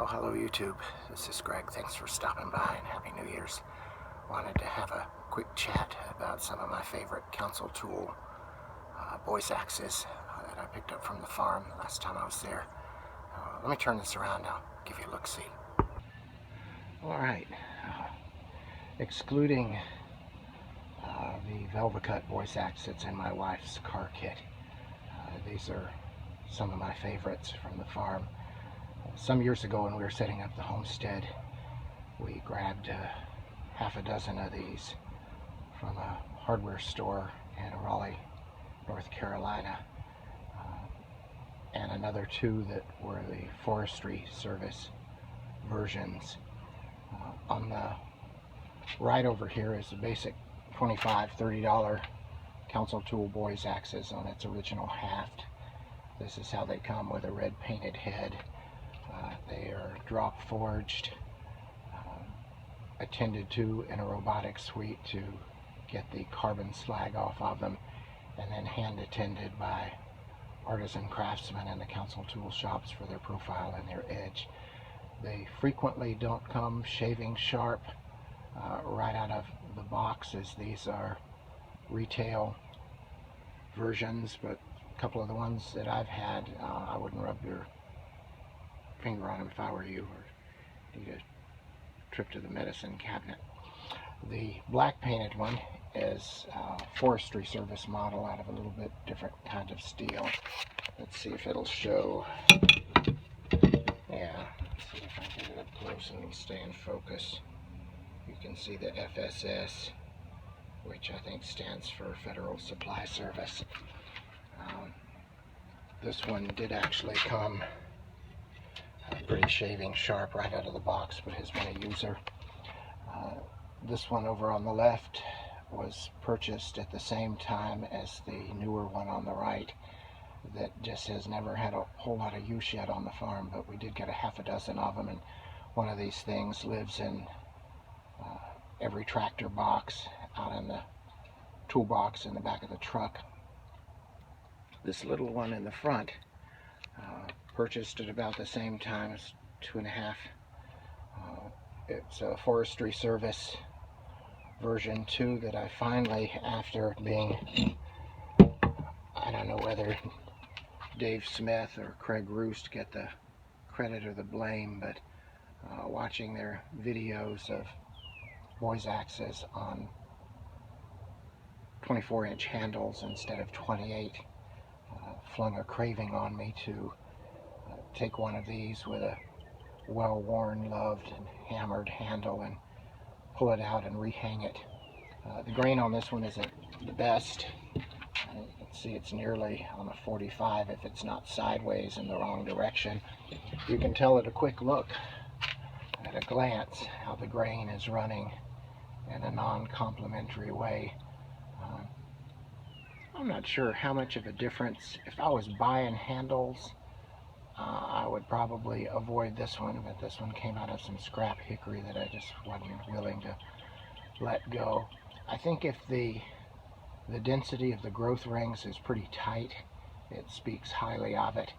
Oh, hello YouTube. This is Greg. Thanks for stopping by and Happy New Year's. Wanted to have a quick chat about some of my favorite council tool voice axes that I picked up from the farm last time I was there. Let me turn this around. I'll give you a look-see. Alright. Excluding the Velvacut voice axe that's in my wife's car kit. These are some of my favorites from the farm. Some years ago when we were setting up the homestead, we grabbed half a dozen of these from a hardware store in Raleigh, North Carolina, and another two that were the Forestry Service versions. On the right over here is the basic $25, $30 council tool boys axes on its original haft. This is how they come, with a red painted head. They are drop forged, attended to in a robotic suite to get the carbon slag off of them, and then hand attended by artisan craftsmen in the council tool shops for their profile and their edge. They frequently don't come shaving sharp right out of the box, as these are retail versions, but a couple of the ones that I've had, I wouldn't rub your finger on them if I were you, or need a trip to the medicine cabinet. The black painted one is a Forestry Service model out of a little bit different kind of steel. Let's see if it'll show. Yeah, let's see if I can get it up close and it'll stay in focus. You can see the FSS, which I think stands for Federal Supply Service. This one did actually come pretty shaving sharp right out of the box, but has been a user. This one over on the left was purchased at the same time as the newer one on the right that just has never had a whole lot of use yet on the farm, but we did get a half a dozen of them, and one of these things lives in every tractor box out in the toolbox in the back of the truck. This little one in the front, purchased at about the same time, as 2.5. It's a Forestry Service version 2 that I finally, after being, I don't know whether Dave Smith or Craig Roost get the credit or the blame, but watching their videos of boys axes on 24-inch handles instead of 28 flung a craving on me to take one of these with a well-worn, loved, and hammered handle and pull it out and rehang it. The grain on this one isn't the best. You can see it's nearly on a 45 if it's not sideways in the wrong direction. You can tell at a quick look, at a glance, how the grain is running in a non-complementary way. I'm not sure how much of a difference. If I was buying handles, I would probably avoid this one, but this one came out of some scrap hickory that I just wasn't willing to let go. I think if the density of the growth rings is pretty tight, it speaks highly of it.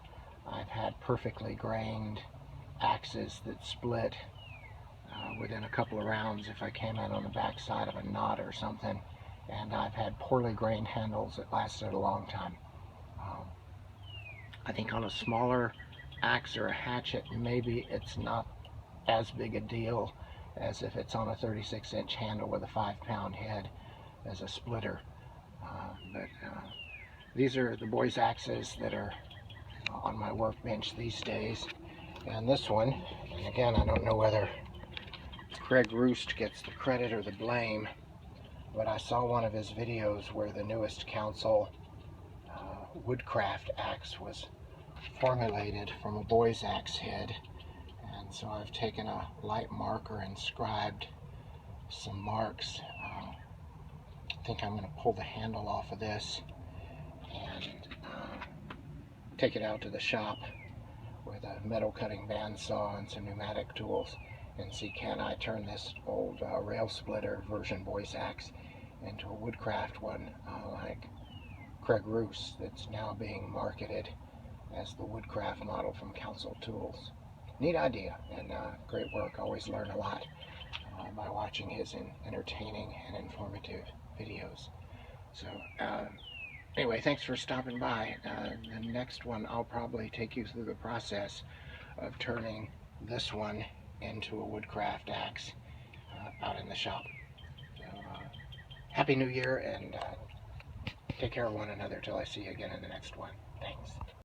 I've had perfectly grained axes that split within a couple of rounds if I came in on the back side of a knot or something, and I've had poorly grained handles that lasted a long time. I think on a smaller axe or a hatchet, maybe it's not as big a deal as if it's on a 36-inch handle with a 5-pound head as a splitter. But these are the boys axes that are on my workbench these days. And this one, and again, I don't know whether Craig Roost gets the credit or the blame, but I saw one of his videos where the newest council Woodcraft axe was formulated from a boys axe head, and so I've taken a light marker and scribed some marks. I think I'm going to pull the handle off of this and take it out to the shop with a metal cutting bandsaw and some pneumatic tools and see, can I turn this old rail splitter version boys axe into a Woodcraft one like Craig Roost, that's now being marketed as the Woodcraft model from Council Tools. neat idea and great work. Always learn a lot by watching his entertaining and informative videos. So anyway, thanks for stopping by. The next one, I'll probably take you through the process of turning this one into a Woodcraft axe out in the shop. So, Happy New Year, and take care of one another till I see you again in the next one. Thanks.